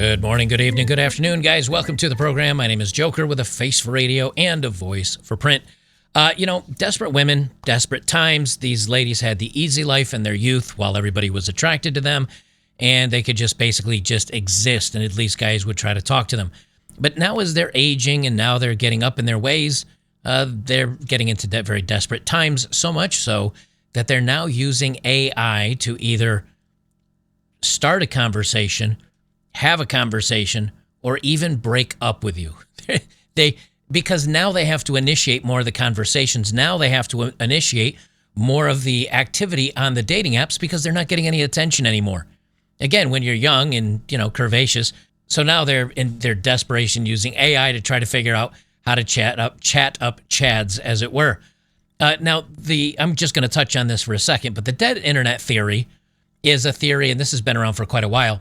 Good morning, good evening, good afternoon, guys. Welcome to the program. My name is Joker with a face for radio and a voice for print. Desperate women, desperate times. These ladies had the easy life in their youth while everybody was attracted to them, and they could just basically just exist, and at least guys would try to talk to them. But now as they're aging and now they're getting up in their ways, they're getting into very desperate times, so much so that they're now using AI to either start a conversation, have a conversation, or even break up with you. Because now they have to initiate more of the conversations. Now they have to initiate more of the activity on the dating apps because they're not getting any attention anymore. Again, when you're young and, curvaceous, so now they're in their desperation using AI to try to figure out how to chat up chads, as it were. I'm just going to touch on this for a second, but the dead internet theory is a theory, and this has been around for quite a while,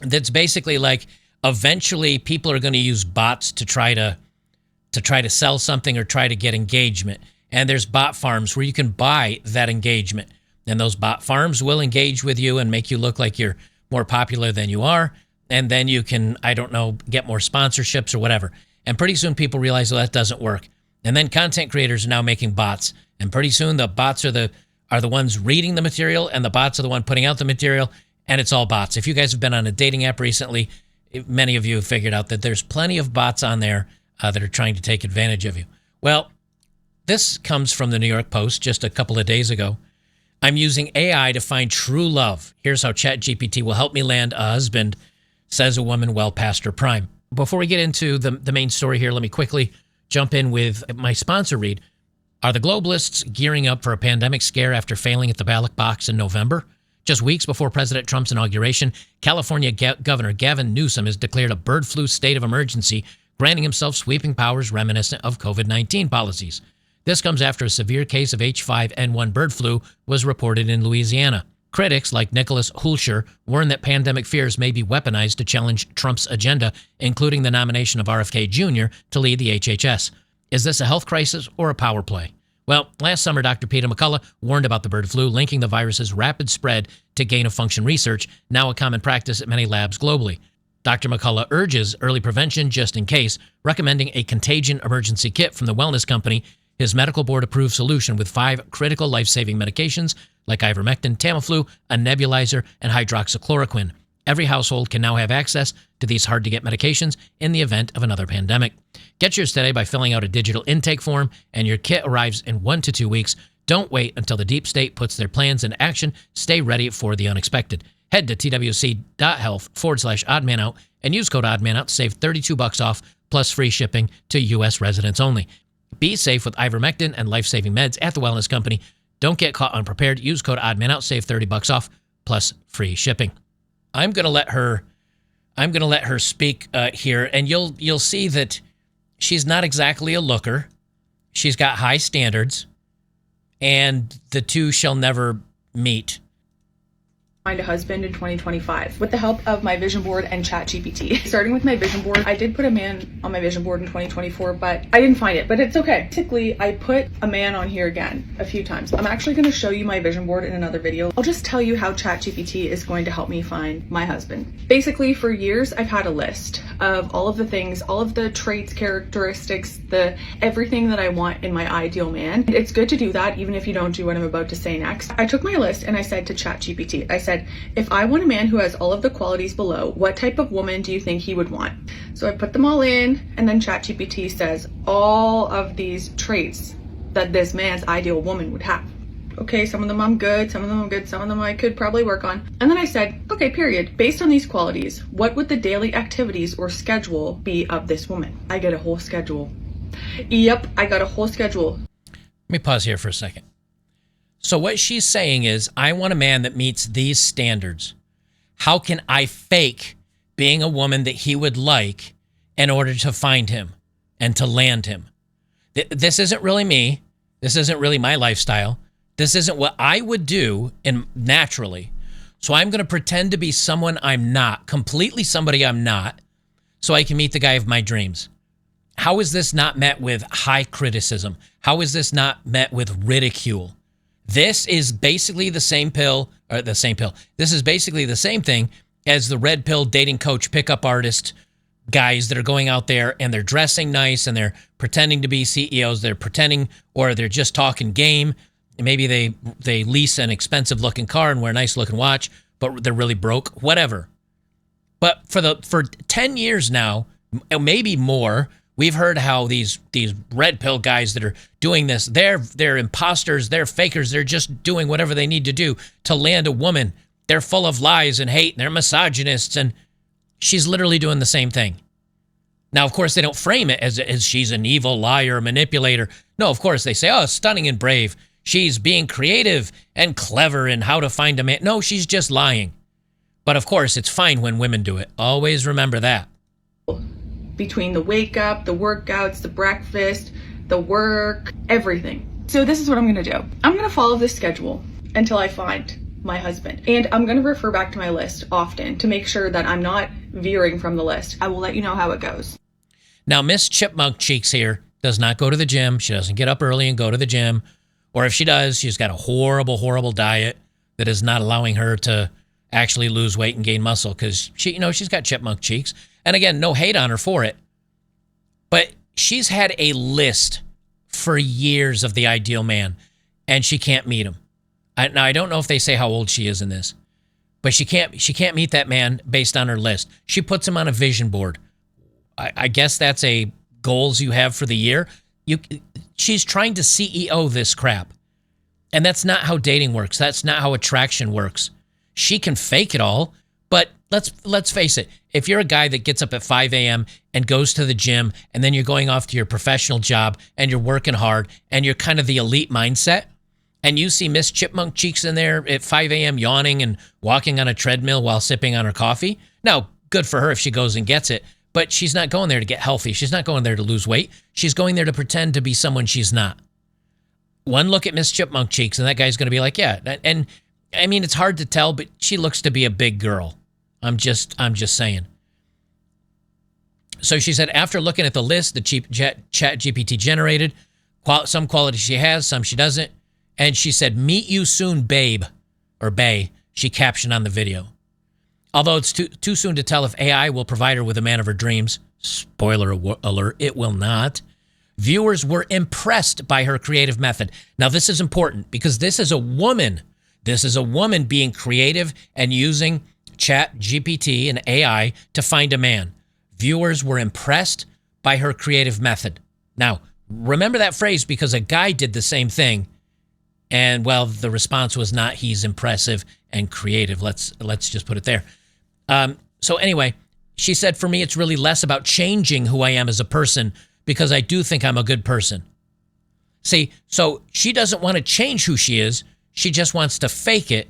that's basically like eventually people are going to use bots to try to sell something or try to get engagement. And there's bot farms where you can buy that engagement. And those bot farms will engage with you and make you look like you're more popular than you are. And then you can, get more sponsorships or whatever. And pretty soon people realize, that doesn't work. And then content creators are now making bots. And pretty soon the bots are the ones reading the material, and the bots are the one putting out the material. And it's all bots. If you guys have been on a dating app recently, many of you have figured out that there's plenty of bots on there that are trying to take advantage of you. Well, this comes from the New York Post just a couple of days ago. I'm using AI to find true love. Here's how ChatGPT will help me land a husband, says a woman well past her prime. Before we get into the main story here, let me quickly jump in with my sponsor read. Are the globalists gearing up for a pandemic scare after failing at the ballot box in November? Just weeks before President Trump's inauguration, California Governor Gavin Newsom has declared a bird flu state of emergency, granting himself sweeping powers reminiscent of COVID-19 policies. This comes after a severe case of H5N1 bird flu was reported in Louisiana. Critics like Nicholas Hulscher warn that pandemic fears may be weaponized to challenge Trump's agenda, including the nomination of RFK Jr. to lead the HHS. Is this a health crisis or a power play? Well, last summer, Dr. Peter McCullough warned about the bird flu, linking the virus's rapid spread to gain-of-function research, now a common practice at many labs globally. Dr. McCullough urges early prevention just in case, recommending a Contagion emergency kit from the wellness company, his medical board-approved solution with 5 critical life-saving medications like IVERMECTIN, Tamiflu, a nebulizer, and hydroxychloroquine. Every household can now have access to these hard-to-get medications in the event of another pandemic. Get yours today by filling out a digital intake form, and your kit arrives in 1 to 2 weeks. Don't wait until the deep state puts their plans into action. Stay ready for the unexpected. Head to twc.health/oddmanout and use code oddmanout to save $32 off plus free shipping to U.S. residents only. Be safe with ivermectin and life-saving meds at the wellness company. Don't get caught unprepared. Use code oddmanout, save $30 off plus free shipping. I'm going to let her speak here, and you'll see that she's not exactly a looker. She's got high standards, and the two shall never meet. Find a husband in 2025 with the help of my vision board and ChatGPT. Starting with my vision board, I did put a man on my vision board in 2024, but I didn't find it, but it's okay. Basically, I put a man on here again a few times. I'm actually going to show you my vision board in another video. I'll just tell you how ChatGPT is going to help me find my husband. Basically, for years, I've had a list of all of the things, all of the traits, characteristics, everything that I want in my ideal man. It's good to do that, even if you don't do what I'm about to say next. I took my list and I said to ChatGPT, I said, if I want a man who has all of the qualities below, what type of woman do you think he would want? So I put them all in, and then ChatGPT says all of these traits that this man's ideal woman would have. Okay, some of them I'm good, some of them I'm good, some of them I could probably work on. And then I said, okay, period. Based on these qualities, what would the daily activities or schedule be of this woman? I get a whole schedule. Yep, I got a whole schedule. Let me pause here for a second. So what she's saying is, I want a man that meets these standards. How can I fake being a woman that he would like in order to find him and to land him? This isn't really me. This isn't really my lifestyle. This isn't what I would do naturally. So I'm going to pretend to be someone I'm not, completely somebody I'm not, so I can meet the guy of my dreams. How is this not met with high criticism? How is this not met with ridicule? This is basically the same pill, or the same pill. This is basically the same thing as the red pill dating coach pickup artist guys that are going out there and they're dressing nice and they're pretending to be CEOs. They're pretending, or they're just talking game. Maybe they lease an expensive looking car and wear a nice looking watch, but they're really broke, whatever. But for 10 years now, maybe more, we've heard how these red pill guys that are doing this, they're imposters, they're fakers, they're just doing whatever they need to do to land a woman. They're full of lies and hate, and they're misogynists, and she's literally doing the same thing. Now, of course, they don't frame it as she's an evil liar, manipulator. No, of course, they say, oh, stunning and brave. She's being creative and clever in how to find a man. No, she's just lying. But of course, it's fine when women do it. Always remember that. Between the wake up, the workouts, the breakfast, the work, everything. So this is what I'm going to do. I'm going to follow this schedule until I find my husband. And I'm going to refer back to my list often to make sure that I'm not veering from the list. I will let you know how it goes. Now, Miss Chipmunk Cheeks here does not go to the gym. She doesn't get up early and go to the gym. Or if she does, she's got a horrible, horrible diet that is not allowing her to actually lose weight and gain muscle because she's got chipmunk cheeks. And again, no hate on her for it. But she's had a list for years of the ideal man, and she can't meet him. Now, I don't know if they say how old she is in this, but she can't meet that man based on her list. She puts him on a vision board. I guess that's a goals you have for the year. She's trying to CEO this crap. And that's not how dating works. That's not how attraction works. She can fake it all, but let's face it. If you're a guy that gets up at 5 a.m. and goes to the gym, and then you're going off to your professional job, and you're working hard, and you're kind of the elite mindset, and you see Miss Chipmunk Cheeks in there at 5 a.m. yawning and walking on a treadmill while sipping on her coffee, now, good for her if she goes and gets it, but she's not going there to get healthy. She's not going there to lose weight. She's going there to pretend to be someone she's not. One look at Miss Chipmunk Cheeks, and that guy's going to be like, yeah. And I mean, it's hard to tell, but she looks to be a big girl. I'm just saying. So she said, after looking at the list, the ChatGPT generated, some qualities she has, some she doesn't. And she said, meet you soon, babe, or bae, she captioned on the video. Although it's too soon to tell if AI will provide her with a man of her dreams. Spoiler alert, it will not. Viewers were impressed by her creative method. Now, this is important because this is a woman. This is a woman being creative and using ChatGPT and AI to find a man. Viewers were impressed by her creative method. Now, remember that phrase because a guy did the same thing. And, well, the response was not he's impressive and creative. Let's just put it there. So anyway, she said, for me, it's really less about changing who I am as a person because I do think I'm a good person. See, so she doesn't want to change who she is. She just wants to fake it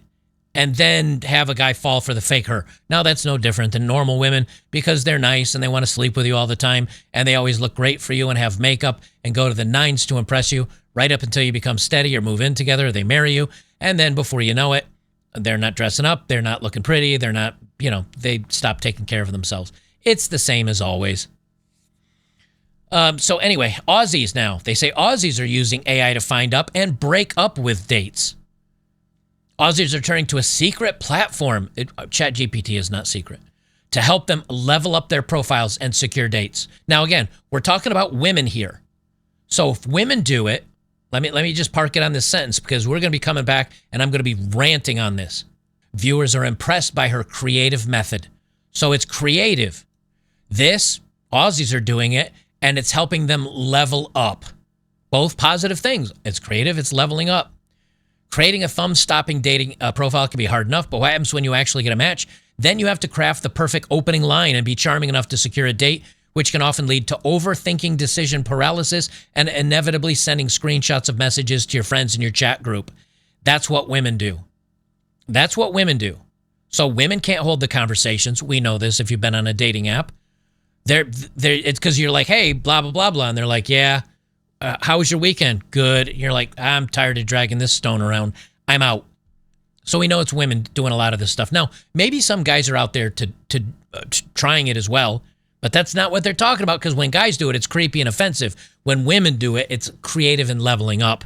and then have a guy fall for the fake her. Now, that's no different than normal women because they're nice and they want to sleep with you all the time and they always look great for you and have makeup and go to the nines to impress you right up until you become steady or move in together or they marry you. And then before you know it, they're not dressing up, they're not looking pretty, they're not, they stop taking care of themselves. It's the same as always. So anyway, Aussies now. They say Aussies are using AI to find up and break up with dates. Aussies are turning to a secret platform, ChatGPT is not secret, to help them level up their profiles and secure dates. Now again, we're talking about women here. So if women do it, let me just park it on this sentence because we're going to be coming back and I'm going to be ranting on this. Viewers are impressed by her creative method. So it's creative. Aussies are doing it, and it's helping them level up. Both positive things. It's creative, it's leveling up. Creating a thumb-stopping dating profile can be hard enough, but what happens when you actually get a match? Then you have to craft the perfect opening line and be charming enough to secure a date, which can often lead to overthinking decision paralysis and inevitably sending screenshots of messages to your friends in your chat group. That's what women do. That's what women do. So women can't hold the conversations. We know this if you've been on a dating app. It's because you're like, hey, blah, blah, blah, blah. And they're like, yeah, how was your weekend? Good. And you're like, I'm tired of dragging this stone around. I'm out. So we know it's women doing a lot of this stuff. Now, maybe some guys are out there to trying it as well, but that's not what they're talking about because when guys do it, it's creepy and offensive. When women do it, it's creative and leveling up.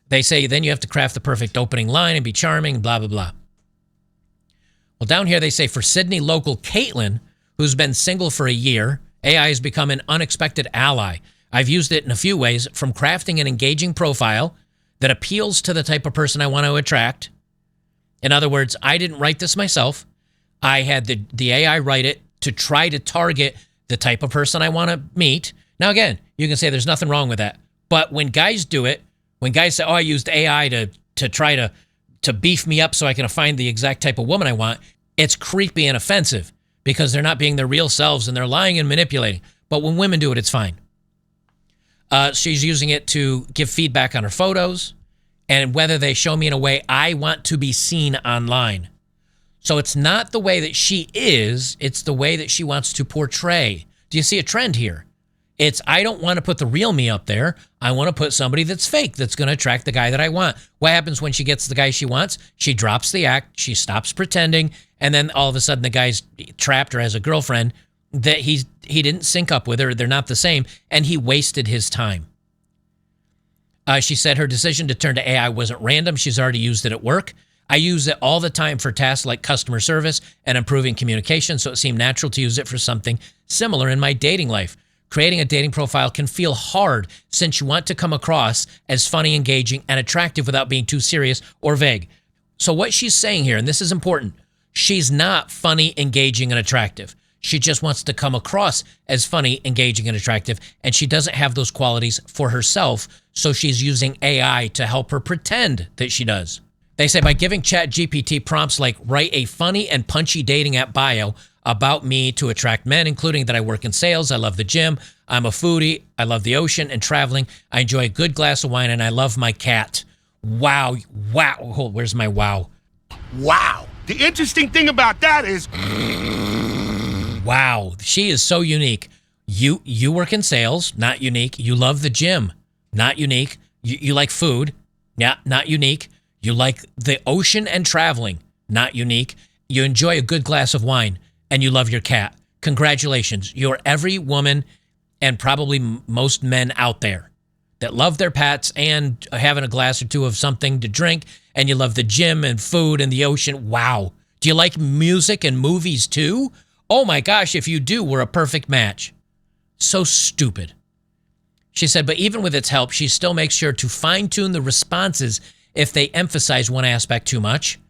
They say then you have to craft the perfect opening line and be charming, blah, blah, blah. Well, down here they say for Sydney local Caitlin, who's been single for a year, AI has become an unexpected ally. I've used it in a few ways, from crafting an engaging profile that appeals to the type of person I want to attract. In other words, I didn't write this myself. I had the AI write it to try to target the type of person I want to meet. Now, again, you can say there's nothing wrong with that. But when guys do it, when guys say, oh, I used AI to try to beef me up so I can find the exact type of woman I want, it's creepy and offensive because they're not being their real selves and they're lying and manipulating. But when women do it, it's fine. She's using it to give feedback on her photos and whether they show me in a way I want to be seen online. So it's not the way that she is, it's the way that she wants to portray. Do you see a trend here? It's, I don't want to put the real me up there. I want to put somebody that's fake, that's going to attract the guy that I want. What happens when she gets the guy she wants? She drops the act, she stops pretending, and then all of a sudden the guy's trapped or has a girlfriend that he didn't sync up with her, they're not the same, and he wasted his time. She said her decision to turn to AI wasn't random. She's already used it at work. I use it all the time for tasks like customer service and improving communication, so it seemed natural to use it for something similar in my dating life. Creating a dating profile can feel hard since you want to come across as funny, engaging, and attractive without being too serious or vague. So what she's saying here, and this is important, she's not funny, engaging, and attractive. She just wants to come across as funny, engaging, and attractive, and she doesn't have those qualities for herself, so she's using AI to help her pretend that she does. They say by giving ChatGPT prompts like write a funny and punchy dating app bio about me to attract men, including that I work in sales, I love the gym, I'm a foodie, I love the ocean and traveling, I enjoy a good glass of wine, and I love my cat. Wow. Hold, where's my wow? Wow. The interesting thing about that is... Wow, she is so unique. You work in sales, not unique. You love the gym, not unique. You like food, yeah, not unique. You like the ocean and traveling, not unique. You enjoy a good glass of wine, and you love your cat. Congratulations. You're every woman and probably most men out there that love their pets and having a glass or two of something to drink, and you love the gym and food and the ocean. Wow. Do you like music and movies too? Oh my gosh, if you do, we're a perfect match. So stupid. She said, but even with its help, she still makes sure to fine-tune the responses if they emphasize one aspect too much.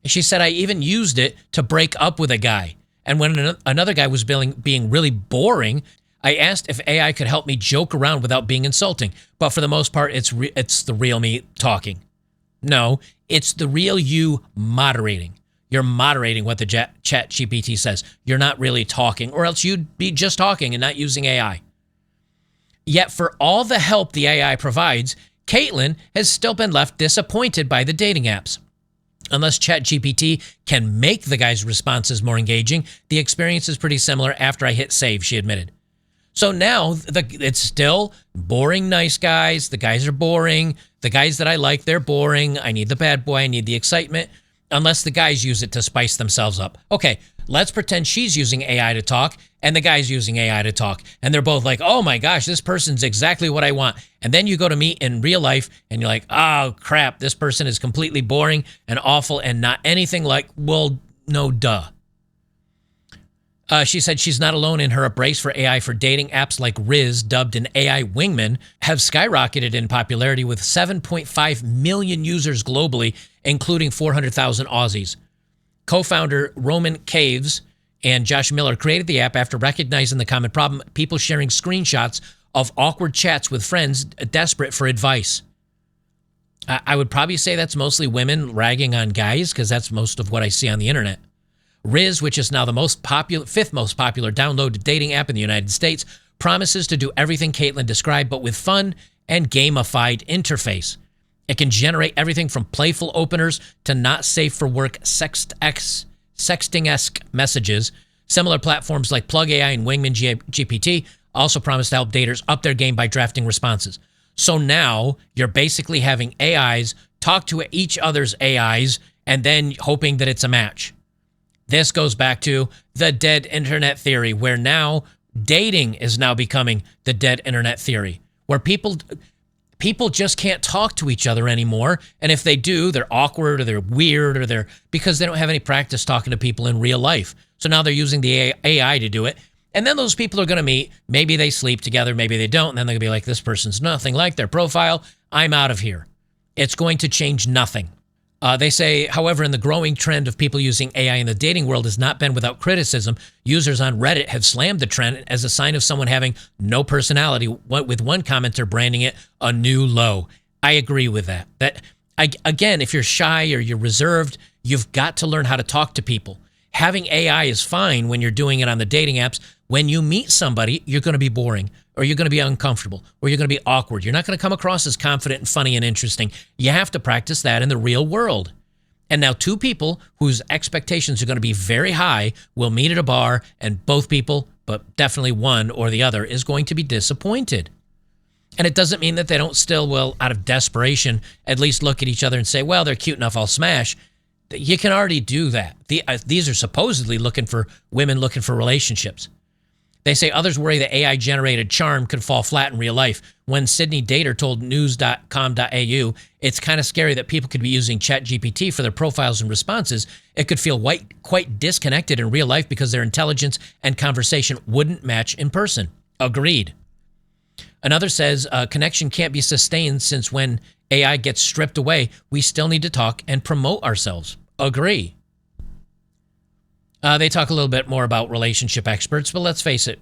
She said, I even used it to break up with a guy. And when another guy was being really boring, I asked if AI could help me joke around without being insulting. But for the most part, it's the real me talking. No, it's the real you moderating. You're moderating what the ChatGPT says. You're not really talking, or else you'd be just talking and not using AI. Yet for all the help the AI provides, Caitlin has still been left disappointed by the dating apps. Unless ChatGPT can make the guy's responses more engaging, the experience is pretty similar after I hit save, she admitted. So now it's still boring nice guys. The guys are boring. The guys that I like, they're boring. I need the bad boy. I need the excitement. Unless the guys use it to spice themselves up. Okay, let's pretend she's using AI to talk and the guy's using AI to talk. And they're both like, oh my gosh, this person's exactly what I want. And then you go to meet in real life and you're like, oh crap, this person is completely boring and awful and not anything like, well, no duh. She said she's not alone in her embrace for AI for dating. Apps like Riz, dubbed an AI wingman, have skyrocketed in popularity with 7.5 million users globally, including 400,000 Aussies. Co-founder Roman Caves and Josh Miller created the app after recognizing the common problem, people sharing screenshots of awkward chats with friends desperate for advice. I would probably say that's mostly women ragging on guys because that's most of what I see on the internet. Riz, which is now the fifth most popular downloaded dating app in the United States, promises to do everything Caitlin described, but with fun and gamified interface. It can generate everything from playful openers to not safe for work sexting-esque messages. Similar platforms like Plug AI and Wingman GPT also promise to help daters up their game by drafting responses. So now you're basically having AIs talk to each other's AIs and then hoping that it's a match. This goes back to the dead internet theory, where now dating is now becoming the dead internet theory, where people people just can't talk to each other anymore. And if they do, they're awkward or they're weird or because they don't have any practice talking to people in real life. So now they're using the AI to do it. And then those people are going to meet. Maybe they sleep together, maybe they don't. And then they're going to be like, this person's nothing like their profile. I'm out of here. It's going to change nothing. They say, however, in the growing trend of people using AI in the dating world has not been without criticism. Users on Reddit have slammed the trend as a sign of someone having no personality, with one commenter branding it a new low. I agree with that. Again, if you're shy or you're reserved, you've got to learn how to talk to people. Having AI is fine when you're doing it on the dating apps. When you meet somebody, you're going to be boring, or you're going to be uncomfortable, or you're going to be awkward. You're not going to come across as confident and funny and interesting. You have to practice that in the real world. And now two people whose expectations are going to be very high will meet at a bar, and both people, but definitely one or the other, is going to be disappointed. And it doesn't mean that they don't still will, out of desperation, at least look at each other and say, well, they're cute enough, I'll smash. You can already do that. These are supposedly women looking for relationships. They say others worry that AI-generated charm could fall flat in real life. When Sydney Dater told news.com.au, it's kind of scary that people could be using ChatGPT for their profiles and responses. It could feel quite disconnected in real life because their intelligence and conversation wouldn't match in person. Agreed. Another says connection can't be sustained since when AI gets stripped away, we still need to talk and promote ourselves. Agree. They talk a little bit more about relationship experts, but let's face it,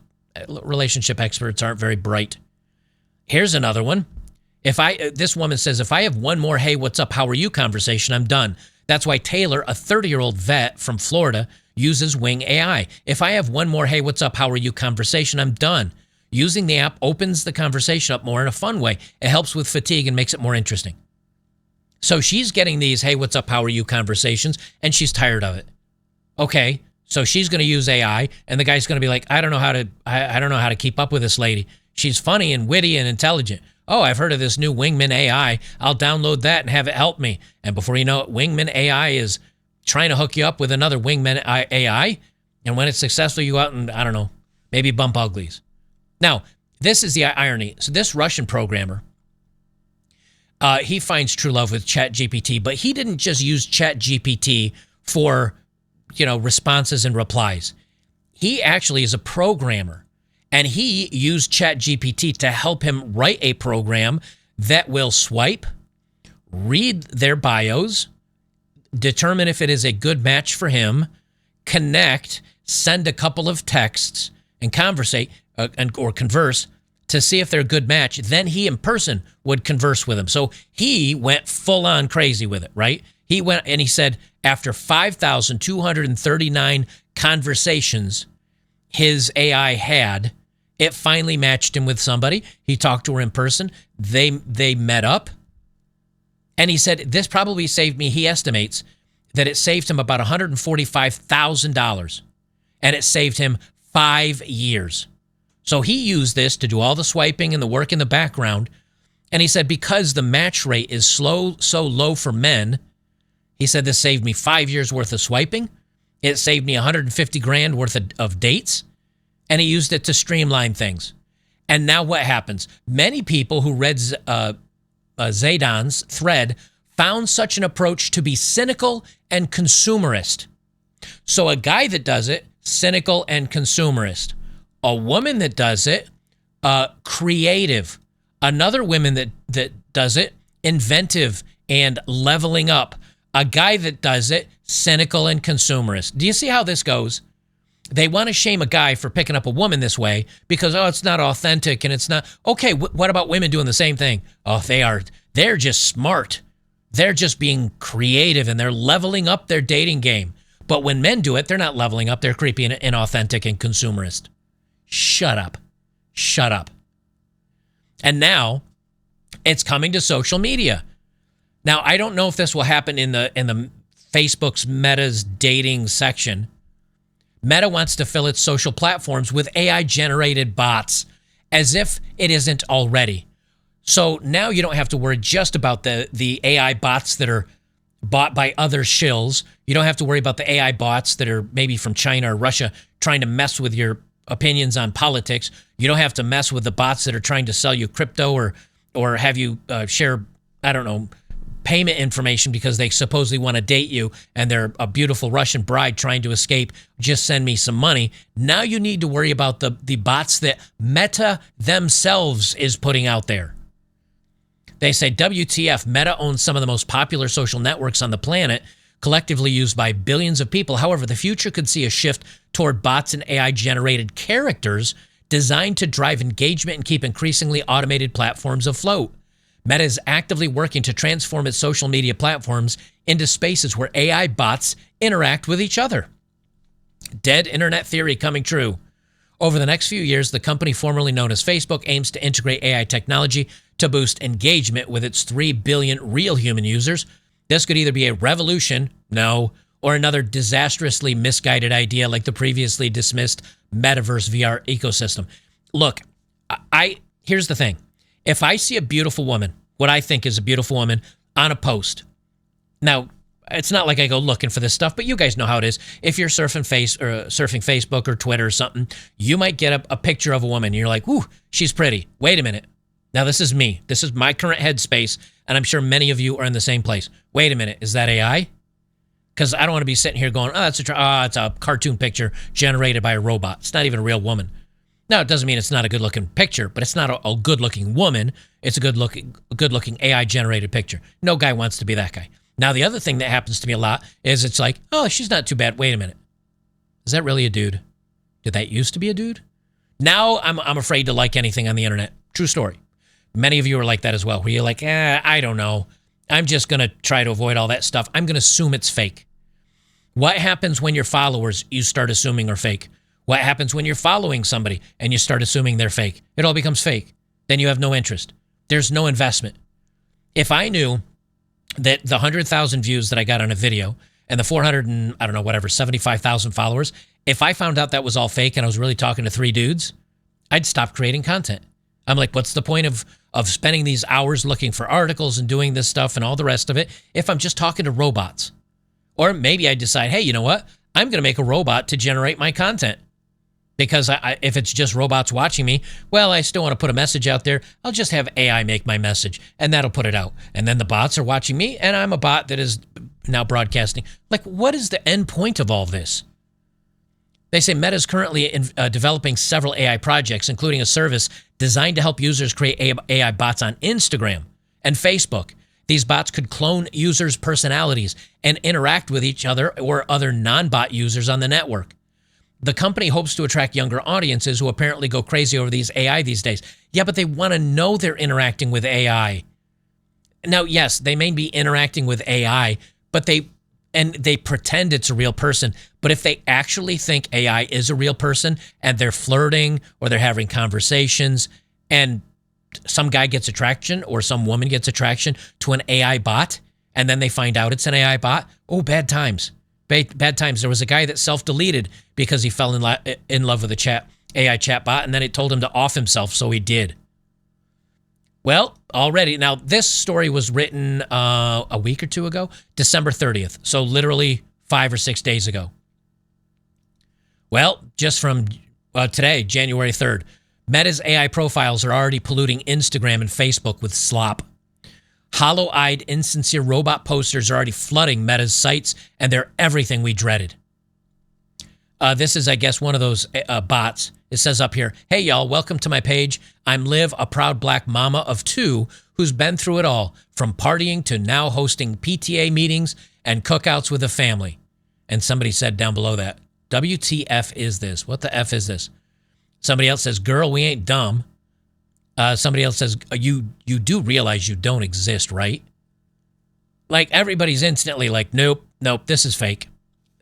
relationship experts aren't very bright. Here's another one. This woman says, if I have one more, hey, what's up, how are you conversation, I'm done. That's why Taylor, a 30-year-old vet from Florida, uses Wing AI. If I have one more, hey, what's up, how are you conversation, I'm done. Using the app opens the conversation up more in a fun way. It helps with fatigue and makes it more interesting. So she's getting these, hey, what's up, how are you conversations, and she's tired of it. Okay, so she's going to use AI, and the guy's going to be like, I don't know how to keep up with this lady. She's funny and witty and intelligent. Oh, I've heard of this new Wingman AI. I'll download that and have it help me. And before you know it, Wingman AI is trying to hook you up with another Wingman AI. And when it's successful, you go out and, I don't know, maybe bump uglies. Now, this is the irony. So this Russian programmer, he finds true love with ChatGPT, but he didn't just use ChatGPT for, responses and replies. He actually is a programmer, and he used ChatGPT to help him write a program that will swipe, read their bios, determine if it is a good match for him, connect, send a couple of texts, and conversate or converse to see if they're a good match. Then he in person would converse with him. So he went full on crazy with it, right? He went and he said after 5,239 conversations his AI had, it finally matched him with somebody. He talked to her in person. They met up. And he said this probably saved me, he estimates, that it saved him about $145,000. And it saved him 5 years. So he used this to do all the swiping and the work in the background. And he said, because the match rate is so low for men, he said this saved me 5 years worth of swiping. It saved me $150,000 worth of dates. And he used it to streamline things. And now what happens? Many people who read Zaydan's thread found such an approach to be cynical and consumerist. So a guy that does it, cynical and consumerist. A woman that does it, creative. Another woman that does it, inventive and leveling up. A guy that does it, cynical and consumerist. Do you see how this goes? They want to shame a guy for picking up a woman this way because, it's not authentic and it's not. Okay, what about women doing the same thing? Oh, they're just smart. They're just being creative and they're leveling up their dating game. But when men do it, they're not leveling up. They're creepy and inauthentic and consumerist. Shut up. Shut up. And now it's coming to social media. Now, I don't know if this will happen in the Facebook's Meta's dating section. Meta wants to fill its social platforms with AI-generated bots as if it isn't already. So now you don't have to worry just about the AI bots that are bought by other shills. You don't have to worry about the AI bots that are maybe from China or Russia trying to mess with your opinions on politics. You don't have to mess with the bots that are trying to sell you crypto or have you share, I don't know, payment information because they supposedly want to date you and they're a beautiful Russian bride trying to escape. Just send me some money. Now you need to worry about the bots that Meta themselves is putting out there. They say, WTF, Meta owns some of the most popular social networks on the planet, collectively used by billions of people. However, the future could see a shift toward bots and AI-generated characters designed to drive engagement and keep increasingly automated platforms afloat. Meta is actively working to transform its social media platforms into spaces where AI bots interact with each other. Dead internet theory coming true. Over the next few years, the company formerly known as Facebook aims to integrate AI technology to boost engagement with its 3 billion real human users. This could either be a revolution, or another disastrously misguided idea like the previously dismissed metaverse VR ecosystem. Look, here's the thing. If I see a beautiful woman, what I think is a beautiful woman, on a post, now, it's not like I go looking for this stuff, but you guys know how it is. If you're surfing Facebook or Twitter or something, you might get a picture of a woman. And you're like, "Ooh, she's pretty." Wait a minute. Now, this is me. This is my current headspace, and I'm sure many of you are in the same place. Wait a minute. Is that AI? Because I don't want to be sitting here going, it's a cartoon picture generated by a robot. It's not even a real woman. Now, it doesn't mean it's not a good-looking picture, but it's not a good-looking woman. It's a good-looking AI-generated picture. No guy wants to be that guy. Now, the other thing that happens to me a lot is it's like, oh, she's not too bad. Wait a minute. Is that really a dude? Did that used to be a dude? Now I'm afraid to like anything on the internet. True story. Many of you are like that as well, where you're like, I don't know. I'm just going to try to avoid all that stuff. I'm going to assume it's fake. What happens when your followers you start assuming are fake? What happens when you're following somebody and you start assuming they're fake? It all becomes fake. Then you have no interest. There's no investment. If I knew that the 100,000 views that I got on a video and the 75,000 followers, if I found out that was all fake and I was really talking to 3 dudes, I'd stop creating content. I'm like, what's the point of spending these hours looking for articles and doing this stuff and all the rest of it if I'm just talking to robots? Or maybe I decide, hey, you know what? I'm going to make a robot to generate my content. Because if it's just robots watching me, well, I still want to put a message out there. I'll just have AI make my message, and that'll put it out. And then the bots are watching me, and I'm a bot that is now broadcasting. Like, what is the end point of all this? They say Meta is currently developing several AI projects, including a service designed to help users create AI bots on Instagram and Facebook. These bots could clone users' personalities and interact with each other or other non-bot users on the network. The company hopes to attract younger audiences who apparently go crazy over these AI these days. Yeah, but they want to know they're interacting with AI. Now, yes, they may be interacting with AI, but they pretend it's a real person. But if they actually think AI is a real person and they're flirting or they're having conversations and some guy gets attraction or some woman gets attraction to an AI bot and then they find out it's an AI bot, oh, bad times. Bad times. There was a guy that self-deleted because he fell in love with a AI chatbot, and then it told him to off himself, so he did. Well, already. Now, this story was written a week or two ago, December 30th, so literally 5 or 6 days ago. Well, just from today, January 3rd, Meta's AI profiles are already polluting Instagram and Facebook with slop. Hollow-eyed, insincere robot posters are already flooding Meta's sites, and they're everything we dreaded. This is, I guess, one of those bots. It says up here, hey, y'all, welcome to my page. I'm Liv, a proud black mama of 2 who's been through it all, from partying to now hosting PTA meetings and cookouts with a family. And somebody said down below that, WTF is this? What the F is this? Somebody else says, girl, we ain't dumb. Somebody else says, you do realize you don't exist, right? Like, everybody's instantly like, nope, this is fake.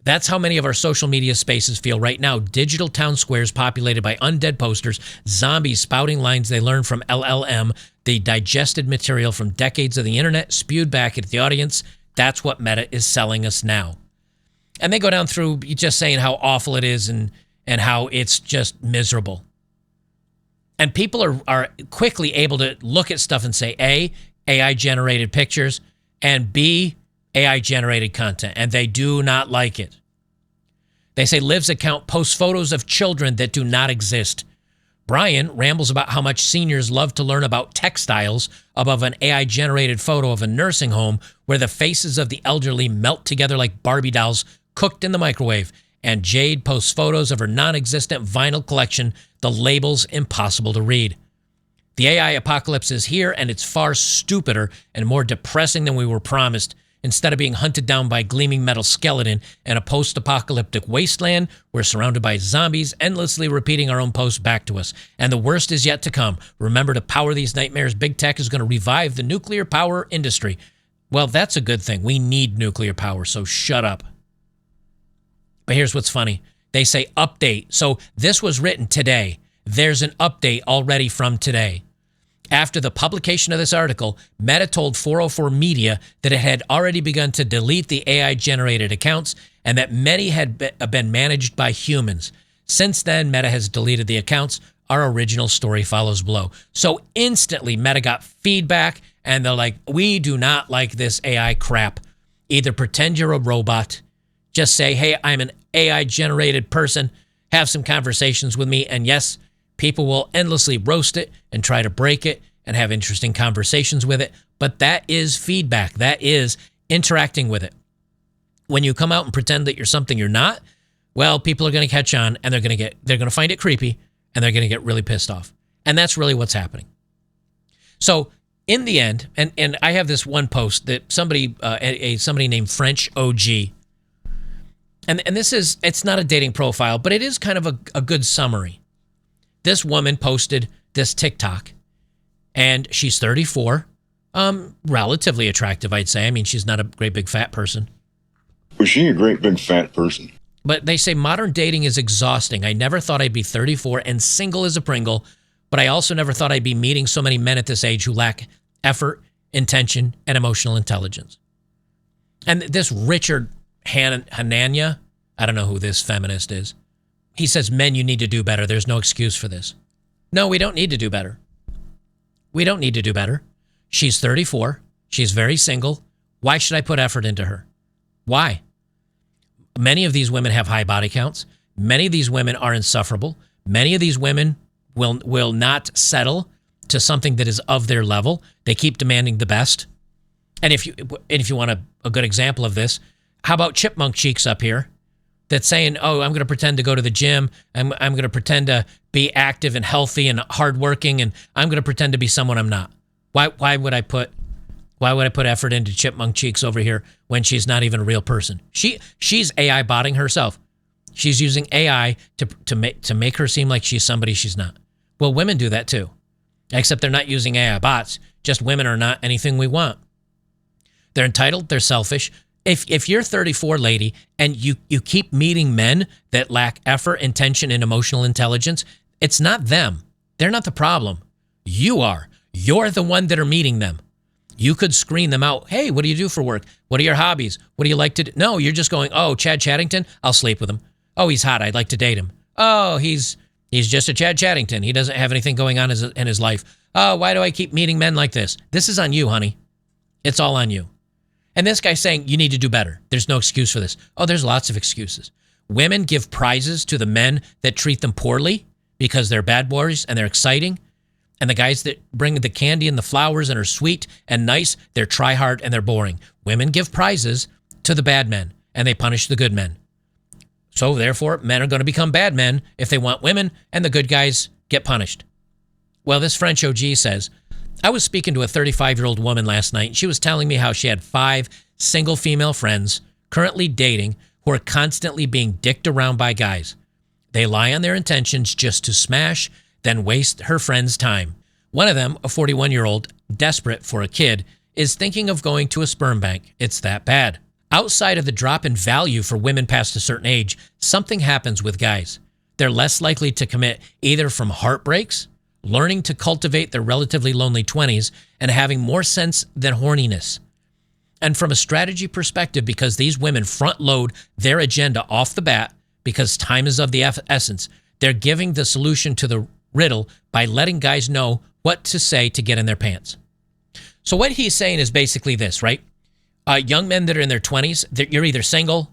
That's how many of our social media spaces feel right now. Digital town squares populated by undead posters, zombies spouting lines they learned from LLM, the digested material from decades of the internet spewed back at the audience. That's what Meta is selling us now. And they go down through just saying how awful it is and how it's just miserable. And people are quickly able to look at stuff and say, A, AI-generated pictures, and B, AI-generated content, and they do not like it. They say Liv's account posts photos of children that do not exist. Brian rambles about how much seniors love to learn about textiles above an AI-generated photo of a nursing home where the faces of the elderly melt together like Barbie dolls cooked in the microwave. And Jade posts photos of her non-existent vinyl collection, the labels impossible to read. The AI apocalypse is here, and it's far stupider and more depressing than we were promised. Instead of being hunted down by a gleaming metal skeleton in a post-apocalyptic wasteland, we're surrounded by zombies endlessly repeating our own posts back to us. And the worst is yet to come. Remember to power these nightmares. Big tech is going to revive the nuclear power industry. Well, that's a good thing. We need nuclear power, so shut up. But here's what's funny. They say update. So this was written today. There's an update already from today. After the publication of this article, Meta told 404 Media that it had already begun to delete the AI-generated accounts and that many had been managed by humans. Since then, Meta has deleted the accounts. Our original story follows below. So instantly, Meta got feedback, and they're like, we do not like this AI crap. Either pretend you're a robot, just say, hey, I'm an AI-generated person, have some conversations with me, and yes, people will endlessly roast it and try to break it and have interesting conversations with it. But that is feedback. That is interacting with it. When you come out and pretend that you're something you're not, well, people are going to catch on, and they're going to find it creepy, and they're going to get really pissed off. And that's really what's happening. So in the end, and I have this one post that somebody named French OG, and this is, it's not a dating profile, but it is kind of a good summary. This woman posted this TikTok, and she's 34, relatively attractive, I'd say. I mean, she's not a great big fat person. Was she a great big fat person? But they say modern dating is exhausting. I never thought I'd be 34 and single as a Pringle, but I also never thought I'd be meeting so many men at this age who lack effort, intention, and emotional intelligence. And this Richard Hanania, I don't know who this feminist is. He says, men, you need to do better. There's no excuse for this. No, we don't need to do better. We don't need to do better. She's 34. She's very single. Why should I put effort into her? Why? Many of these women have high body counts. Many of these women are insufferable. Many of these women will not settle to something that is of their level. They keep demanding the best. And if you want a good example of this, how about Chipmunk Cheeks up here? That's saying, oh, I'm going to pretend to go to the gym. I'm going to pretend to be active and healthy and hardworking, and I'm going to pretend to be someone I'm not. Why would I put effort into Chipmunk Cheeks over here when she's not even a real person? She's AI botting herself. She's using AI to make her seem like she's somebody she's not. Well, women do that too, except they're not using AI bots. Just women are not anything we want. They're entitled. They're selfish. If you're 34, lady, and you keep meeting men that lack effort, intention, and emotional intelligence, it's not them. They're not the problem. You are. You're the one that are meeting them. You could screen them out. Hey, what do you do for work? What are your hobbies? What do you like to do? No, you're just going, oh, Chad Chattington, I'll sleep with him. Oh, he's hot. I'd like to date him. Oh, he's just a Chad Chattington. He doesn't have anything going on in his life. Oh, why do I keep meeting men like this? This is on you, honey. It's all on you. And this guy's saying, you need to do better. There's no excuse for this. Oh, there's lots of excuses. Women give prizes to the men that treat them poorly because they're bad boys and they're exciting. And the guys that bring the candy and the flowers and are sweet and nice, they're try hard and they're boring. Women give prizes to the bad men and they punish the good men. So therefore, men are going to become bad men if they want women, and the good guys get punished. Well, this French OG says, I was speaking to a 35-year-old woman last night, and she was telling me how she had 5 single female friends currently dating who are constantly being dicked around by guys. They lie on their intentions just to smash, then waste her friend's time. One of them, a 41-year-old, desperate for a kid, is thinking of going to a sperm bank. It's that bad. Outside of the drop in value for women past a certain age, something happens with guys. They're less likely to commit either from heartbreaks, learning to cultivate their relatively lonely 20s, and having more sense than horniness. And from a strategy perspective, because these women front load their agenda off the bat, because time is of the essence, they're giving the solution to the riddle by letting guys know what to say to get in their pants. So what he's saying is basically this, right? Young men that are in their 20s, you're either single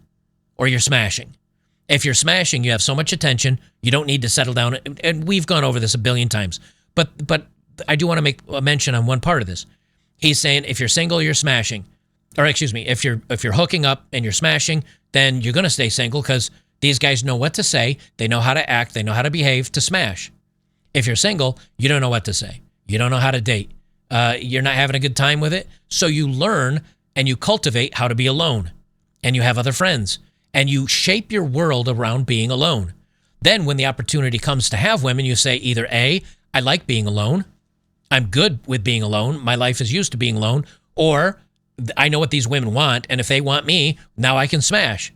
or you're smashing. If you're smashing, you have so much attention, you don't need to settle down. And we've gone over this a billion times. But I do want to make a mention on one part of this. He's saying if you're single, you're smashing. Or excuse me, if you're hooking up and you're smashing, then you're going to stay single because these guys know what to say. They know how to act. They know how to behave to smash. If you're single, you don't know what to say. You don't know how to date. You're not having a good time with it. So you learn and you cultivate how to be alone. And you have other friends. And you shape your world around being alone. Then when the opportunity comes to have women, you say either A, I like being alone. I'm good with being alone. My life is used to being alone. Or I know what these women want. And if they want me, now I can smash.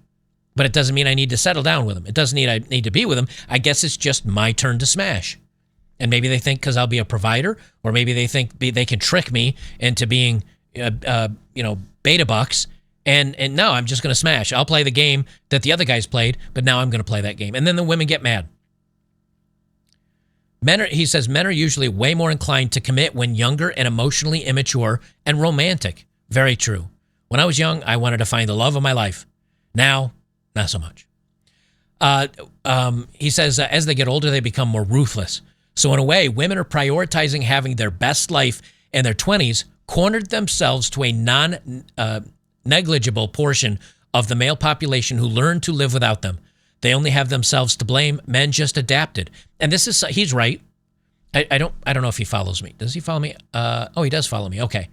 But it doesn't mean I need to settle down with them. It doesn't mean I need to be with them. I guess it's just my turn to smash. And maybe they think because I'll be a provider, or maybe they think they can trick me into being, beta bucks. And no, I'm just going to smash. I'll play the game that the other guys played, but now I'm going to play that game. And then the women get mad. He says men are usually way more inclined to commit when younger and emotionally immature and romantic. Very true. When I was young, I wanted to find the love of my life. Now, not so much. He says as they get older, they become more ruthless. So in a way, women are prioritizing having their best life in their 20s, cornered themselves to a non-negligible portion of the male population who learned to live without them. They only have themselves to blame. Men just adapted. And he's right. I don't know if he follows me. Does he follow me? He does follow me. Okay.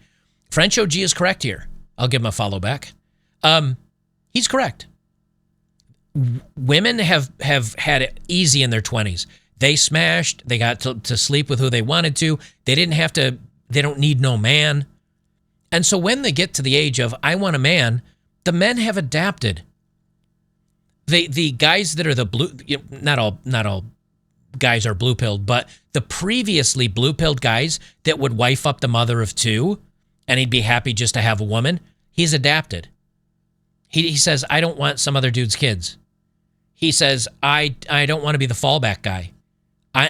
French OG is correct here. I'll give him a follow back. He's correct. Women have had it easy in their 20s. They smashed. They got to sleep with who they wanted to. They don't need no man. And so when they get to the age of, I want a man, the men have adapted. The guys that are the blue, not all guys are blue-pilled, but the previously blue-pilled guys that would wife up the mother of two, and he'd be happy just to have a woman, he's adapted. He says, I don't want some other dude's kids. He says, I don't want to be the fallback guy.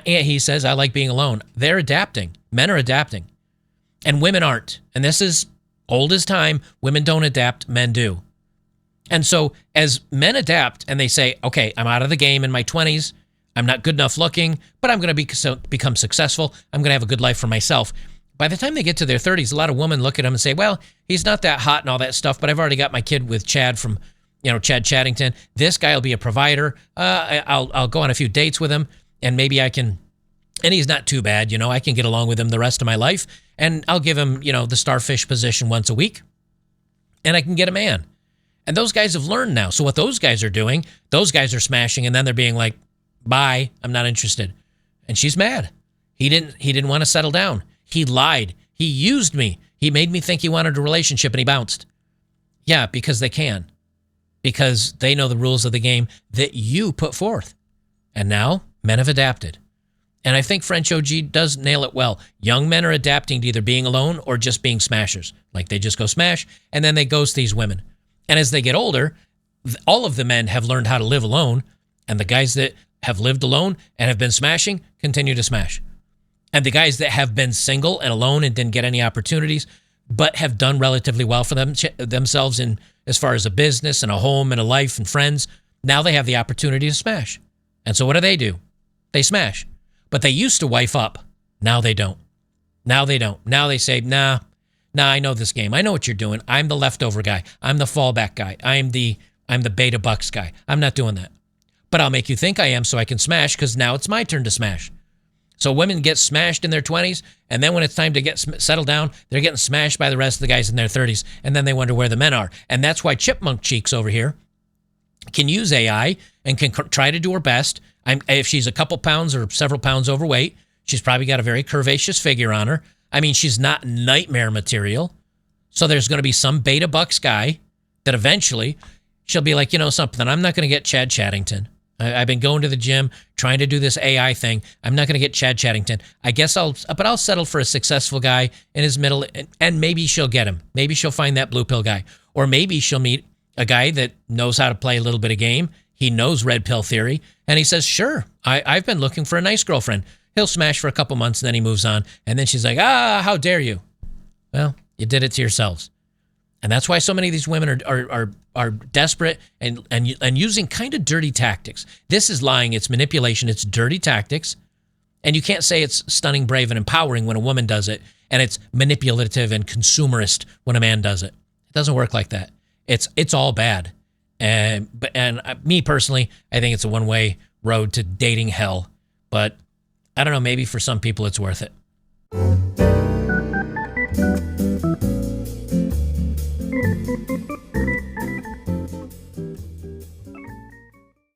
He says, I like being alone. They're adapting. Men are adapting. And women aren't. And this is old as time. Women don't adapt. Men do. And so as men adapt and they say, okay, I'm out of the game in my 20s. I'm not good enough looking, but I'm going to become successful. I'm going to have a good life for myself. By the time they get to their 30s, a lot of women look at him and say, well, he's not that hot and all that stuff, but I've already got my kid with Chad from, Chad Chaddington. This guy will be a provider. I'll go on a few dates with him. And maybe I can, and he's not too bad, I can get along with him the rest of my life. And I'll give him, the starfish position once a week. And I can get a man. And those guys have learned now. So what those guys are doing, those guys are smashing, and then they're being like, bye, I'm not interested. And she's mad. He didn't want to settle down. He lied. He used me. He made me think he wanted a relationship, and he bounced. Yeah, because they can. Because they know the rules of the game that you put forth. And now men have adapted. And I think French OG does nail it well. Young men are adapting to either being alone or just being smashers. Like they just go smash, and then they ghost these women. And as they get older, all of the men have learned how to live alone, and the guys that have lived alone and have been smashing continue to smash. And the guys that have been single and alone and didn't get any opportunities, but have done relatively well for themselves in as far as a business and a home and a life and friends, now they have the opportunity to smash. And so what do? They smash. But they used to wife up. Now they don't. Now they say, nah, I know this game. I know what you're doing. I'm the leftover guy. I'm the fallback guy. I'm the beta bucks guy. I'm not doing that. But I'll make you think I am so I can smash, because now it's my turn to smash. So women get smashed in their 20s, and then when it's time to get settled down, they're getting smashed by the rest of the guys in their 30s, and then they wonder where the men are. And that's why Chipmunk Cheeks over here can use AI and can try to do her best. If she's a couple pounds or several pounds overweight, she's probably got a very curvaceous figure on her. I mean, she's not nightmare material. So there's going to be some beta bucks guy that eventually she'll be like, something, I'm not going to get Chad Chaddington. I've been going to the gym, trying to do this AI thing. I'm not going to get Chad Chaddington. I guess I'll settle for a successful guy in his middle, and maybe she'll get him. Maybe she'll find that blue pill guy. Or maybe she'll meet a guy that knows how to play a little bit of game. He knows red pill theory, and he says, sure, I've been looking for a nice girlfriend. He'll smash for a couple months, and then he moves on. And then she's like, how dare you? Well, you did it to yourselves. And that's why so many of these women are desperate and using kind of dirty tactics. This is lying, it's manipulation, it's dirty tactics. And you can't say it's stunning, brave, and empowering when a woman does it, and it's manipulative and consumerist when a man does it. It doesn't work like that. It's all bad. And me personally, I think it's a one-way road to dating hell. But I don't know, maybe for some people it's worth it.